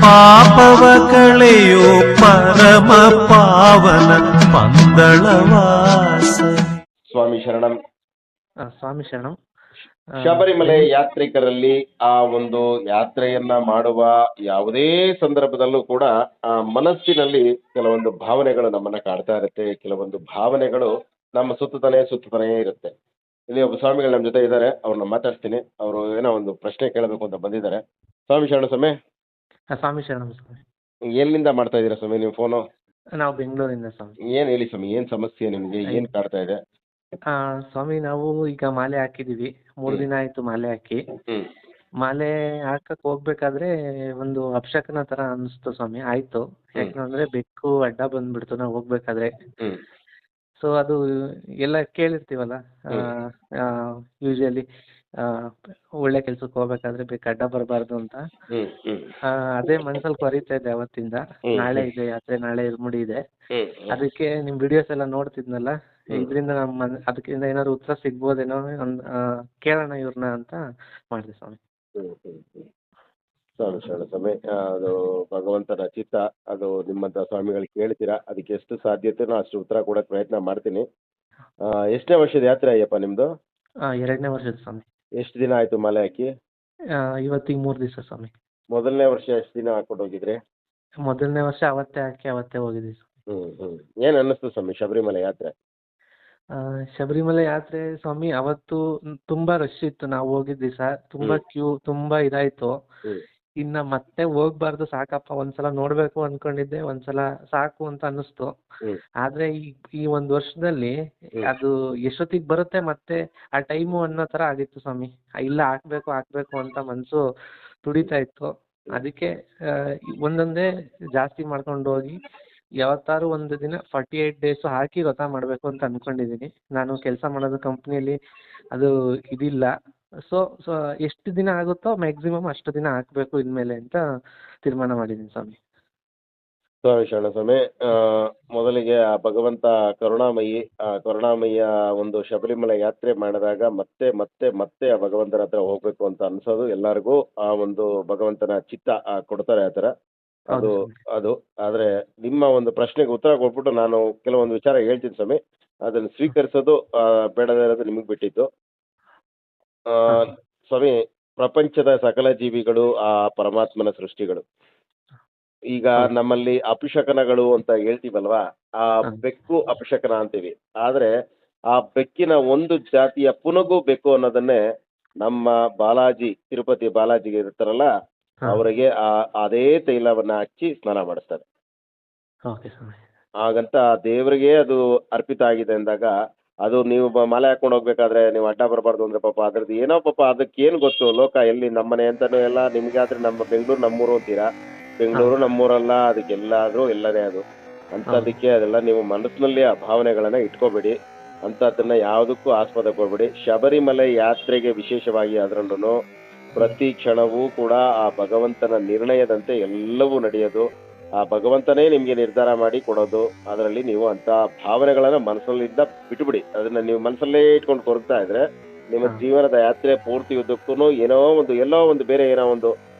ಪಾಪವ ಕಳೆಯೋ ಪರಮ ಪಾವನ ಪಂದಳವಾಸ. ಸ್ವಾಮಿ ಶರಣಂ. ಸ್ವಾಮಿ ಶರಣಂ. ಶಬರಿಮಲೆ ಯಾತ್ರಿಕರಲ್ಲಿ ಆ ಒಂದು ಯಾತ್ರೆಯನ್ನ ಮಾಡುವ ಯಾವುದೇ ಸಂದರ್ಭದಲ್ಲೂ ಕೂಡ ಆ ಮನಸ್ಸಿನಲ್ಲಿ ಕೆಲವೊಂದು ಭಾವನೆಗಳು ನಮ್ಮನ್ನ ಕಾಡ್ತಾ ಇರುತ್ತೆ. ಕೆಲವೊಂದು ಭಾವನೆಗಳು ನಮ್ಮ ಸುತ್ತನೇ ಇರುತ್ತೆ. ಇಲ್ಲಿ ಒಬ್ಬ ಸ್ವಾಮಿಗಳು ನಮ್ಮ ಜೊತೆ ಇದ್ದಾರೆ, ಅವ್ರನ್ನ ಮಾತಾಡ್ತೀನಿ. ಅವರು ಏನೋ ಒಂದು ಪ್ರಶ್ನೆ ಕೇಳಬೇಕು ಅಂತ ಬಂದಿದ್ದಾರೆ. ಸ್ವಾಮಿ ಶರಣ ಸ್ವಾಮಿ. ಸ್ವಾಮಿ ಶರಣಂ ಸ್ವಾಮಿ. ಎಲ್ಲಿಂದ ಮಾಡ್ತಾ ಇದ್ದೀರಾ ಸ್ವಾಮಿ ನೀವು ಫೋನು? ನಾವು ಬೆಂಗಳೂರಿಂದ ಸ್ವಾಮಿ. ಏನ್ ಹೇಳಿ ಸ್ವಾಮಿ, ಏನ್ ಸಮಸ್ಯೆ ನಿಮ್ಗೆ, ಏನ್ ಕಾಡ್ತಾ ಇದೆ? ಸ್ವಾಮಿ ನಾವು ಈಗ ಮಾಲೆ ಹಾಕಿದೀವಿ, 3 ದಿನ ಆಯ್ತು ಮಾಲೆ ಹಾಕಿ. ಮಾಲೆ ಹಾಕಕ್ ಹೋಗ್ಬೇಕಾದ್ರೆ ಒಂದು ಅಪಶಕನ ತರ ಅನಿಸ್ತು ಸ್ವಾಮಿ. ಆಯ್ತು, ಯಾಕಂದ್ರೆ ಬೆಕ್ಕು ಅಡ್ಡ ಬಂದ್ಬಿಡ್ತು ನಾವು ಹೋಗ್ಬೇಕಾದ್ರೆ. ಸೊ ಅದು ಎಲ್ಲ ಕೇಳಿರ್ತೀವಲ್ಲ, ಯೂಶಲಿ ಒಳ್ಳೆ ಕೆಲ್ಸಕ್ಕೆ ಹೋಗ್ಬೇಕಾದ್ರೆ ಬೆಕ್ಕು ಅಡ್ಡ ಬರಬಾರ್ದು ಅಂತ. ಅದೇ ಮನ್ಸಲ್ಲಿ ಕೊರೀತಾ ಇದೆ ಅವತ್ತಿಂದ. ನಾಳೆ ಇದೆ ಯಾತ್ರೆ, ನಾಳೆ ಇರ್ಮುಡಿ ಇದೆ. ಅದಕ್ಕೆ ನಿಮ್ ವಿಡಿಯೋಸ್ ಎಲ್ಲ ನೋಡ್ತಿದ್ನಲ್ಲ, ಇದರಿಂದ ಅದಕ್ಕಿಂತ ಏನಾದ್ರು ಉತ್ತರ ಸಿಗ್ಬೋದೇನೋ ಕೇಳೋಣ ಇವ್ರನ್ನ ಅಂತ ಮಾಡಿದೆ ಸ್ವಾಮಿ. ಸ್ವಾಮಿ ಶರಣ ಸ್ವಾಮಿ, ಅದು ಭಗವಂತನ ಚಿತ್ತ. ಅದು ನಿಮ್ಮಂತ ಸ್ವಾಮಿಗಳು ಕೇಳ್ತೀರಾ, ಅದಕ್ಕೆ ಎಷ್ಟು ಸಾಧ್ಯತೆನೋ ಅಷ್ಟು ಉತ್ತರ ಕೊಡೋಕೆ ಪ್ರಯತ್ನ ಮಾಡ್ತೀನಿ. ಎಷ್ಟನೇ ವರ್ಷದ ಯಾತ್ರೆ ಅಯ್ಯಪ್ಪ ನಿಮ್ದು? 2ನೇ ವರ್ಷದ ಸ್ವಾಮಿ. ಎಷ್ಟು ದಿನ ಆಯ್ತು ಮಾಲೆ ಹಾಕಿ? ಇವತ್ತಿಗೆ 3 ದಿವಸ ಸ್ವಾಮಿ. ಮೊದಲನೇ ವರ್ಷ ಎಷ್ಟು ದಿನ ಹಾಕೊಂಡು ಹೋಗಿದ್ರಿ? ಮೊದಲನೇ ವರ್ಷ ಅವತ್ತೇ ಹಾಕಿ ಅವತ್ತೇ ಹೋಗಿದ್ವಿ ಸ್ವಾಮಿ. ಏನ್ ಅನ್ನಿಸ್ತು ಸ್ವಾಮಿ ಶಬರಿಮಲೆ ಯಾತ್ರೆ? ಶಬರಿಮಲೆ ಯಾತ್ರೆ ಸ್ವಾಮಿ ಅವತ್ತು ತುಂಬಾ ರಶ್ ಇತ್ತು. ನಾವು ಹೋಗಿದ್ದ ದಿವಸ ತುಂಬಾ ಕ್ಯೂ, ತುಂಬಾ ಇದಾಯ್ತು. ಇನ್ನ ಮತ್ತೆ ಹೋಗ್ಬಾರ್ದು, ಸಾಕಪ್ಪ, ಒಂದ್ಸಲ ನೋಡ್ಬೇಕು ಅನ್ಕೊಂಡಿದ್ದೆ, ಒಂದ್ಸಲ ಸಾಕು ಅಂತ ಅನ್ನಿಸ್ತು. ಆದ್ರೆ ಈ 1 ವರ್ಷದಲ್ಲಿ ಅದು ಎಷ್ಟೊತ್ತಿಗೆ ಬರುತ್ತೆ ಮತ್ತೆ ಆ ಟೈಮು ಅನ್ನೋ ತರ ಆಗಿತ್ತು ಸ್ವಾಮಿ. ಇಲ್ಲ ಹಾಕ್ಬೇಕು ಅಂತ ಮನ್ಸು ತುಡಿತಾ ಇತ್ತು. ಅದಕ್ಕೆ ಒಂದೊಂದೇ ಜಾಸ್ತಿ ಮಾಡ್ಕೊಂಡು ಹೋಗಿ ಯಾವತ್ತಾರು ಒಂದು ದಿನ 48 ಡೇಸ್ ಹಾಕಿ ವ್ರತ ಮಾಡ್ಬೇಕು ಅಂತ ಅನ್ಕೊಂಡಿದೀನಿ. ನಾನು ಕೆಲಸ ಮಾಡೋದು ಕಂಪ್ನಿಯಲ್ಲಿ ಅದು ಇದಿಲ್ಲ. ಸೊ ಎಷ್ಟು ದಿನ ಆಗುತ್ತೋ ಮ್ಯಾಕ್ಸಿಮಮ್ ಅಷ್ಟು ದಿನ ಹಾಕ್ಬೇಕು ಇನ್ಮೇಲೆ ಅಂತ ತೀರ್ಮಾನ ಮಾಡಿದ್ದೀನಿ ಸ್ವಾಮಿ. ಸ್ವಾಮಿ ಶರಣ ಸ್ವಾಮಿ, ಮೊದಲಿಗೆ ಆ ಭಗವಂತ ಕರುಣಾಮಯಿಯ ಒಂದು ಶಬರಿಮಲೆ ಯಾತ್ರೆ ಮಾಡಿದಾಗ ಮತ್ತೆ ಮತ್ತೆ ಮತ್ತೆ ಆ ಭಗವಂತನ ಹತ್ರ ಹೋಗ್ಬೇಕು ಅಂತ ಅನ್ಸೋದು ಎಲ್ಲರಿಗೂ. ಆ ಒಂದು ಭಗವಂತನ ಚಿತ್ತ ಕೊಡ್ತಾರೆ ಆ ಥರ. ಅದು ಆದ್ರೆ ನಿಮ್ಮ ಒಂದು ಪ್ರಶ್ನೆಗೆ ಉತ್ತರ ಕೊಟ್ಬಿಟ್ಟು ನಾನು ಕೆಲವೊಂದು ವಿಚಾರ ಹೇಳ್ತೀನಿ ಸ್ವಾಮಿ. ಅದನ್ನು ಸ್ವೀಕರಿಸೋದು ಬೇಡದೇ ಇರೋದು ನಿಮಗೆ ಬಿಟ್ಟಿದ್ದು. ಸ್ವಾಮಿ, ಪ್ರಪಂಚದ ಸಕಲ ಜೀವಿಗಳು ಆ ಪರಮಾತ್ಮನ ಸೃಷ್ಟಿಗಳು. ಈಗ ನಮ್ಮಲ್ಲಿ ಅಪಶಕನಗಳು ಅಂತ ಹೇಳ್ತೀವಲ್ವಾ, ಆ ಬೆಕ್ಕು ಅಪಶಕನ ಅಂತೀವಿ. ಆದ್ರೆ ಆ ಬೆಕ್ಕಿನ ಒಂದು ಜಾತಿಯ ಪುನಗು ಬೆಕ್ಕು ಅನ್ನೋದನ್ನೇ ನಮ್ಮ ತಿರುಪತಿ ಬಾಲಾಜಿಗೆ ಇರ್ತಾರಲ್ಲ, ಅವರಿಗೆ ಅದೇ ತೈಲವನ್ನ ಹಚ್ಚಿ ಸ್ನಾನ ಮಾಡಿಸ್ತಾರೆ. ಹಾಗಂತ ದೇವರಿಗೆ ಅದು ಅರ್ಪಿತ ಆಗಿದೆ ಅಂದಾಗ, ಅದು ನೀವು ಮಾಲೆ ಹಾಕೊಂಡು ಹೋಗ್ಬೇಕಾದ್ರೆ ನೀವು ಅಡ್ಡ ಬರಬಾರ್ದು ಅಂದ್ರೆ ಪಾಪ ಅದ್ರದ್ದು ಏನೋ ಪಾಪ ಅದಕ್ಕೇನು ಗೊತ್ತು. ಲೋಕ ಎಲ್ಲಿ ನಮ್ಮನೆ ಅಂತಾನೂ ಎಲ್ಲ, ನಿಮ್ಗೆ ಆದ್ರೆ ನಮ್ಮ ಬೆಂಗಳೂರು ನಮ್ಮೂರು ಅಂತೀರಾ. ಬೆಂಗಳೂರು ನಮ್ಮೂರಲ್ಲ, ಅದಕ್ಕೆಲ್ಲಾದ್ರೂ ಎಲ್ಲನೇ ಅದು ಅಂಥದ್ದಕ್ಕೆ. ಅದೆಲ್ಲ ನೀವು ಮನಸ್ಸಿನಲ್ಲಿ ಆ ಭಾವನೆಗಳನ್ನ ಇಟ್ಕೋಬೇಡಿ, ಅಂಥದ್ದನ್ನ ಯಾವುದಕ್ಕೂ ಆಸ್ಪದ ಕೊಡ್ಬೇಡಿ. ಶಬರಿಮಲೆ ಯಾತ್ರೆಗೆ ವಿಶೇಷವಾಗಿ ಅದರಲ್ಲೂ ಪ್ರತಿ ಕ್ಷಣವೂ ಕೂಡ ಆ ಭಗವಂತನ ನಿರ್ಣಯದಂತೆ ಎಲ್ಲವೂ ನಡೆಯೋದು. ಆ ಭಗವಂತನೇ ನಿಮ್ಗೆ ನಿರ್ಧಾರ ಮಾಡಿ ಕೊಡೋದು. ಅದರಲ್ಲಿ ನೀವು ಅಂತ ಭಾವನೆಗಳನ್ನ ಮನಸ್ಸಲ್ಲಿಂದ ಬಿಟ್ಬಿಡಿ. ಅದನ್ನ ನೀವು ಮನಸ್ಸಲ್ಲೇ ಇಟ್ಕೊಂಡು ಕೊರಗ್ತಾ ಇದ್ರೆ ನಿಮ್ಮ ಜೀವನದ ಯಾತ್ರೆ ಪೂರ್ತಿ ಉದ್ದಕ್ಕೂ ಎಲ್ಲೋ ಒಂದು ಬೇರೆ ಏನೋ ಒಂದು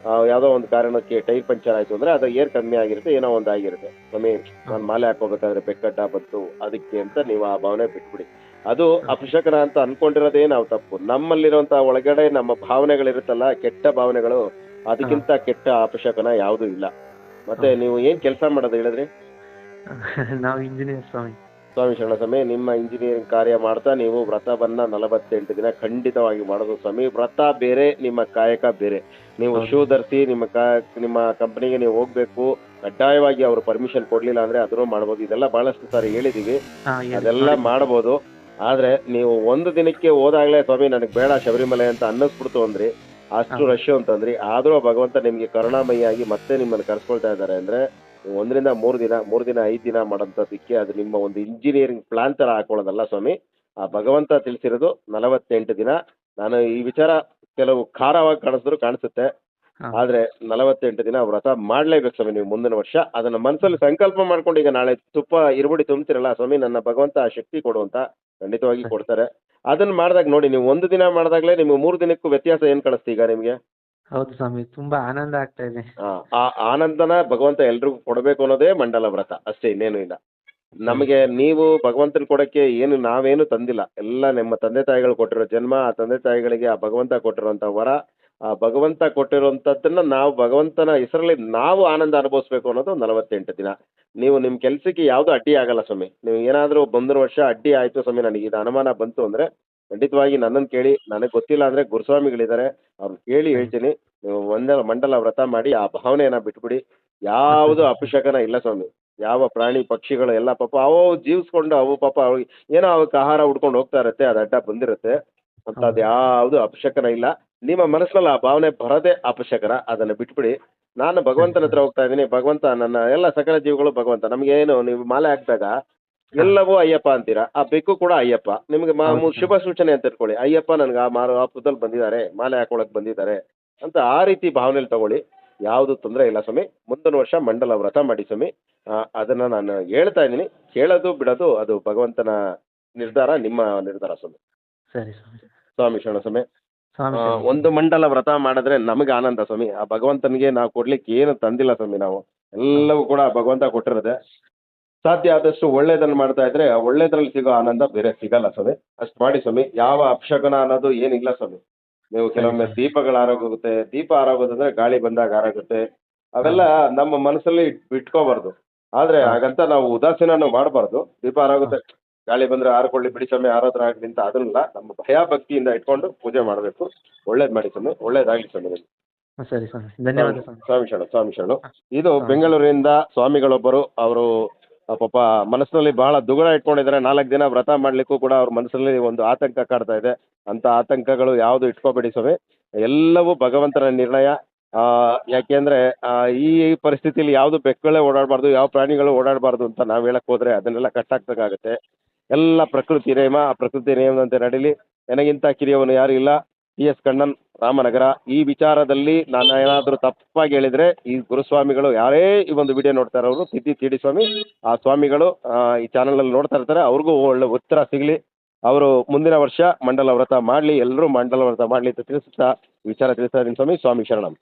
ಯಾವುದೋ ಒಂದು ಕಾರಣಕ್ಕೆ ಟೈರ್ ಪಂಚರ್ ಆಯ್ತು ಅಂದ್ರೆ ಅದು ಏರ್ ಕಮ್ಮಿ ಆಗಿರುತ್ತೆ, ಏನೋ ಒಂದು ಆಗಿರುತ್ತೆ. ಸ್ವಾಮಿ, ನಾನು ಮಾಲೆ ಹಾಕೋಬೇಕಾದ್ರೆ ಬೆಕ್ಕಡ್ಡ ಬಂತು ಅದಕ್ಕೆ ಅಂತ ನೀವು ಆ ಭಾವನೆ ಬಿಟ್ಬಿಡಿ. ಅದು ಅಪಶಕನ ಅಂತ ಅನ್ಕೊಂಡಿರೋದೇ ನಾವು ತಪ್ಪು. ನಮ್ಮಲ್ಲಿರುವಂತ ಒಳಗಡೆ ನಮ್ಮ ಭಾವನೆಗಳಿರುತ್ತಲ್ಲ, ಕೆಟ್ಟ ಭಾವನೆಗಳು, ಅದಕ್ಕಿಂತ ಕೆಟ್ಟ ಅಪಶಕನ ಯಾವುದೂ ಇಲ್ಲ. ಮತ್ತೆ ನೀವು ಏನ್ ಕೆಲಸ ಮಾಡೋದು ಹೇಳಿದ್ರಿ? ನಾವು ಇಂಜಿನಿಯರ್ ಸ್ವಾಮಿ. ಸ್ವಾಮಿ ಶರಣ ಸ್ವಾಮಿ, ನಿಮ್ಮ ಇಂಜಿನಿಯರಿಂಗ್ ಕಾರ್ಯ ಮಾಡ್ತಾ ನೀವು ವ್ರತವನ್ನ 48 ದಿನ ಖಂಡಿತವಾಗಿ ಮಾಡೋದು ಸ್ವಾಮಿ. ವ್ರತ ಬೇರೆ, ನಿಮ್ಮ ಕಾಯಕ ಬೇರೆ. ನೀವು ಶೂ ಧರಿಸಿ ನಿಮ್ಮ ಕಂಪನಿಗೆ ನೀವು ಹೋಗ್ಬೇಕು, ಕಡ್ಡಾಯವಾಗಿ ಅವರು ಪರ್ಮಿಷನ್ ಕೊಡ್ಲಿಲ್ಲ ಅಂದ್ರೆ ಅದನ್ನು ಮಾಡ್ಬೋದು. ಇದೆಲ್ಲ ಬಹಳಷ್ಟು ಸಾರಿ ಹೇಳಿದೀವಿ, ಅದೆಲ್ಲ ಮಾಡ್ಬೋದು. ಆದ್ರೆ ನೀವು ಒಂದು ದಿನಕ್ಕೆ ಹೋದಾಗ್ಲೇ ಸ್ವಾಮಿ ನನಗೆ ಬೇಡ ಶಬರಿಮಲೆ ಅಂತ ಅನ್ನಿಸ್ಬಿಡ್ತು ಅಂದ್ರಿ, ಅಷ್ಟು ರಶ್ ಅಂತಂದ್ರಿ, ಆದ್ರೂ ಭಗವಂತ ನಿಮ್ಗೆ ಕರುಣಾಮಯಿಯಾಗಿ ಮತ್ತೆ ನಿಮ್ಮನ್ನು ಕರ್ಸ್ಕೊಳ್ತಾ ಇದ್ದಾರೆ ಅಂದ್ರೆ 1 ರಿಂದ 3 ದಿನ 5 ದಿನ ಮಾಡೋಂಥದ್ದಕ್ಕೆ ಅದು ನಿಮ್ಮ ಒಂದು ಇಂಜಿನಿಯರಿಂಗ್ ಪ್ಲಾನ್ ತರ ಹಾಕೊಳ್ಳೋದಲ್ಲ ಸ್ವಾಮಿ. ಆ ಭಗವಂತ ತಿಳಿಸಿರೋದು 48 ದಿನ. ನಾನು ಈ ವಿಚಾರ ಕೆಲವು ಖಾರವಾಗಿ ಕಾಣಿಸುತ್ತೆ, ಆದ್ರೆ 48 ದಿನ ವ್ರತ ಮಾಡ್ಲೇಬೇಕು ಸ್ವಾಮಿ ನೀವು ಮುಂದಿನ ವರ್ಷ. ಅದನ್ನ ಮನಸ್ಸಲ್ಲಿ ಸಂಕಲ್ಪ ಮಾಡ್ಕೊಂಡು ಈಗ ನಾಳೆ ತುಪ್ಪ ಇರುಬಡಿ ತುಂಬ್ತಿರಲ್ಲ ಸ್ವಾಮಿ, ನನ್ನ ಭಗವಂತ ಆ ಶಕ್ತಿ ಕೊಡು ಅಂತ ಖಂಡಿತವಾಗಿ ಕೊಡ್ತಾರೆ. ಅದನ್ನ ಮಾಡಿದಾಗ ನೋಡಿ, ನೀವು 1 ದಿನ ಮಾಡಿದಾಗಲೇ ನಿಮ್ಗೆ 3 ದಿನಕ್ಕೂ ವ್ಯತ್ಯಾಸ ಏನ್ ಕಾಣಿಸ್ತು ಈಗ ನಿಮ್ಗೆ? ಹೌದು ಸ್ವಾಮಿ, ತುಂಬಾ ಆನಂದ ಆಗ್ತಾ ಇದೆ. ಆ ಆನಂದನ ಭಗವಂತ ಎಲ್ರಿಗೂ ಕೊಡಬೇಕು ಅನ್ನೋದೇ ಮಂಡಲ ವ್ರತ ಅಷ್ಟೇ, ಇನ್ನೇನು ಇಲ್ಲ. ನಮಗೆ ನೀವು ಭಗವಂತನ ಕೊಡಕ್ಕೆ ಏನು ನಾವೇನು ತಂದಿಲ್ಲ, ಎಲ್ಲ ನಿಮ್ಮ ತಂದೆ ತಾಯಿಗಳು ಕೊಟ್ಟಿರೋ ಜನ್ಮ, ಆ ತಂದೆ ತಾಯಿಗಳಿಗೆ ಆ ಭಗವಂತ ಕೊಟ್ಟಿರೋಂಥ ವರ, ಆ ಭಗವಂತ ಕೊಟ್ಟಿರೋಂಥದ್ದನ್ನ ನಾವು ಭಗವಂತನ ಹೆಸರಲ್ಲಿ ನಾವು ಆನಂದ ಅನುಭವಿಸ್ಬೇಕು ಅನ್ನೋದು 48 ದಿನ. ನೀವು ನಿಮ್ಮ ಕೆಲಸಕ್ಕೆ ಯಾವುದು ಅಡ್ಡಿ ಆಗಲ್ಲ ಸ್ವಾಮಿ. ನೀವು ಏನಾದರೂ ಮುಂದಿನ ವರ್ಷ ಅಡ್ಡಿ ಆಯಿತು ಸ್ವಾಮಿ, ನನಗೆ ಇದು ಅನುಮಾನ ಬಂತು ಅಂದರೆ ಖಂಡಿತವಾಗಿ ನನ್ನನ್ನು ಕೇಳಿ, ನನಗೆ ಗೊತ್ತಿಲ್ಲ ಅಂದರೆ ಗುರುಸ್ವಾಮಿಗಳಿದ್ದಾರೆ, ಅವ್ರನ್ನ ಕೇಳಿ ಹೇಳ್ತೀನಿ. ನೀವು ಒಂದೇ ಮಂಡಲ ವ್ರತ ಮಾಡಿ ಆ ಭಾವನೆಯನ್ನು ಬಿಟ್ಬಿಡಿ. ಯಾವುದು ಅಪಶಕನ ಇಲ್ಲ ಸ್ವಾಮಿ. ಯಾವ ಪ್ರಾಣಿ ಪಕ್ಷಿಗಳು ಎಲ್ಲ ಪಾಪ ಅವು ಜೀವಿಸ್ಕೊಂಡು ಅವು ಪಾಪ ಅವು ಏನೋ ಅವಕ್ಕೆ ಆಹಾರ ಹುಡ್ಕೊಂಡು ಹೋಗ್ತಾ ಇರುತ್ತೆ, ಅದು ಅಡ್ಡ ಬಂದಿರುತ್ತೆ ಅಂತ. ಅದು ಯಾವುದು ಅಪಶಕನ ಇಲ್ಲ. ನಿಮ್ಮ ಮನಸ್ಸಲ್ಲಿ ಆ ಭಾವನೆ ಬರೋದೇ ಅಪಶಕನ. ಅದನ್ನು ಬಿಟ್ಬಿಡಿ. ನಾನು ಭಗವಂತನ ಹತ್ರ ಹೋಗ್ತಾ ಇದ್ದೀನಿ, ಭಗವಂತ ನನ್ನ ಎಲ್ಲ ಸಕಲ ಜೀವಿಗಳು ಭಗವಂತ. ನಮಗೇನು ನೀವು ಮಾಲೆ ಹಾಕಿದಾಗ ಎಲ್ಲವೂ ಅಯ್ಯಪ್ಪ ಅಂತೀರಾ, ಆ ಬೆಕ್ಕು ಕೂಡ ಅಯ್ಯಪ್ಪ. ನಿಮಗೆ ಶುಭ ಸೂಚನೆ ಅಂತ ಇಟ್ಕೊಳ್ಳಿ, ಅಯ್ಯಪ್ಪ ನನಗೆ ಆ ಪುತ್ತಲ್ಲಿ ಬಂದಿದ್ದಾರೆ, ಮಾಲೆ ಹಾಕೊಳಕ್ಕೆ ಬಂದಿದ್ದಾರೆ ಅಂತ ಆ ರೀತಿ ಭಾವನೆಯಲ್ಲಿ ತಗೊಳ್ಳಿ. ಯಾವುದು ತೊಂದರೆ ಇಲ್ಲ ಸ್ವಾಮಿ. ಮುಂದಿನ ವರ್ಷ ಮಂಡಲ ವ್ರತ ಮಾಡಿ ಸ್ವಾಮಿ. ಅದನ್ನು ನಾನು ಹೇಳ್ತಾ ಇದ್ದೀನಿ. ಕೇಳೋದು ಬಿಡೋದು ಅದು ಭಗವಂತನ ನಿರ್ಧಾರ, ನಿಮ್ಮ ನಿರ್ಧಾರ ಸ್ವಾಮಿ. ಸರಿ ಸ್ವಾಮಿ. ಸ್ವಾಮಿ ಶರಣ ಸ್ವಾಮಿ. ಸ್ವಾಮಿ ಒಂದು ಮಂಡಲ ವ್ರತ ಮಾಡಿದ್ರೆ ನಮಗೆ ಆನಂದ ಸ್ವಾಮಿ. ಆ ಭಗವಂತನಿಗೆ ನಾವು ಕೊಡ್ಲಿಕ್ಕೆ ಏನು ತಂದಿಲ್ಲ ಸ್ವಾಮಿ. ನಾವು ಎಲ್ಲವೂ ಕೂಡ ಭಗವಂತ ಕೊಟ್ಟಿರೋದೆ. ಸಾಧ್ಯ ಆದಷ್ಟು ಒಳ್ಳೇದನ್ನು ಮಾಡ್ತಾ ಇದ್ರೆ ಆ ಒಳ್ಳೇದ್ರಲ್ಲಿ ಸಿಗೋ ಆನಂದ ಬೇರೆ ಸಿಗಲ್ಲ ಸ್ವಾಮಿ. ಅಷ್ಟು ಮಾಡಿ ಸ್ವಾಮಿ. ಯಾವ ಅಪಶಕನ ಅನ್ನೋದು ಏನಿಲ್ಲ ಸ್ವಾಮಿ. ನೀವು ಕೆಲವೊಮ್ಮೆ ದೀಪಗಳು ಆರೋಗುತ್ತೆ, ದೀಪ ಆರೋಗೋದಂದ್ರೆ ಗಾಳಿ ಬಂದಾಗ ಆರೋಗುತ್ತೆ. ಅವೆಲ್ಲ ನಮ್ಮ ಮನಸ್ಸಲ್ಲಿ ಇಟ್ಕೋಬಾರ್ದು. ಆದರೆ ಹಾಗಂತ ನಾವು ಉದಾಸೀನ ಮಾಡಬಾರ್ದು. ದೀಪ ಆರೋಗುತ್ತೆ, ಗಾಳಿ ಬಂದರೆ ಆರ್ಕೊಳ್ಳಿ ಬಿಡಿ ಸ್ವಾಮಿ, ಆರಾಧನೆ ಆಗಲಿ ಅಂತ ಅದನ್ನೆಲ್ಲ ನಮ್ಮ ಭಯ ಭಕ್ತಿಯಿಂದ ಇಟ್ಕೊಂಡು ಪೂಜೆ ಮಾಡಬೇಕು. ಒಳ್ಳೇದು ಮಾಡಿ ಸ್ವಾಮಿ, ಒಳ್ಳೇದಾಗಲಿ ಸ್ವಾಮಿ. ಸರಿ ಸ್ವಾಮಿ, ಧನ್ಯವಾದ ಸ್ವಾಮಿ. ಸ್ವಾಮಿ ಶರಣ, ಸ್ವಾಮಿ ಶರಣು. ಇದು ಬೆಂಗಳೂರಿನಿಂದ ಸ್ವಾಮಿಗಳೊಬ್ಬರು, ಅವರು ಪಾಪ ಮನಸ್ಸಿನಲ್ಲಿ ಬಹಳ ದುಗುಡ ಇಟ್ಕೊಂಡಿದ್ದಾರೆ. 4 ದಿನ ವ್ರತ ಮಾಡಲಿಕ್ಕೂ ಕೂಡ ಅವ್ರ ಮನಸ್ಸಲ್ಲಿ ಒಂದು ಆತಂಕ ಕಾಡ್ತಾ ಇದೆ. ಅಂಥ ಆತಂಕಗಳು ಯಾವುದು ಇಟ್ಕೋಬೇಡಿ ಸ್ವಾಮಿ. ಎಲ್ಲವೂ ಭಗವಂತನ ನಿರ್ಣಯ. ಯಾಕೆಂದರೆ ಈ ಪರಿಸ್ಥಿತಿಯಲ್ಲಿ ಯಾವುದು ಬೆಕ್ಕುಗಳೇ ಓಡಾಡಬಾರ್ದು, ಯಾವ ಪ್ರಾಣಿಗಳು ಓಡಾಡಬಾರ್ದು ಅಂತ ನಾವು ಹೇಳಕ್ಕೆ ಹೋದರೆ ಅದನ್ನೆಲ್ಲ ಕಟ್ಟಾಕ್ಬೇಕಾಗತ್ತೆ. ಎಲ್ಲ ಪ್ರಕೃತಿ ನಿಯಮ, ಆ ಪ್ರಕೃತಿ ನಿಯಮದಂತೆ ನಡೀಲಿ. ನನಗಿಂತ ಕಿರಿಯವನು ಯಾರು ಇಲ್ಲ. PS ಕಣ್ಣನ್, ರಾಮನಗರ. ಈ ವಿಚಾರದಲ್ಲಿ ನಾನು ಏನಾದರೂ ತಪ್ಪಾಗಿ ಹೇಳಿದರೆ ಈ ಗುರುಸ್ವಾಮಿಗಳು ಯಾರೇ ಈ ಒಂದು ವಿಡಿಯೋ ನೋಡ್ತಾ ಇರೋರು ತಿದ್ದಿ ತೀಡಿ ಸ್ವಾಮಿ. ಆ ಸ್ವಾಮಿಗಳು ಈ ಚಾನಲಲ್ಲಿ ನೋಡ್ತಾ ಇರ್ತಾರೆ, ಅವ್ರಿಗೂ ಒಳ್ಳೆ ಉತ್ತರ ಸಿಗಲಿ. ಅವರು ಮುಂದಿನ ವರ್ಷ ಮಂಡಲ ವ್ರತ ಮಾಡಲಿ, ಎಲ್ಲರೂ ಮಂಡಲ ವ್ರತ ಮಾಡಲಿ ಅಂತ ತಿಳಿಸ್ತಾ ವಿಚಾರ ತಿಳಿಸ್ತಾ ಇದ್ದೀನಿ ಸ್ವಾಮಿ. ಸ್ವಾಮಿ ಶರಣಂ.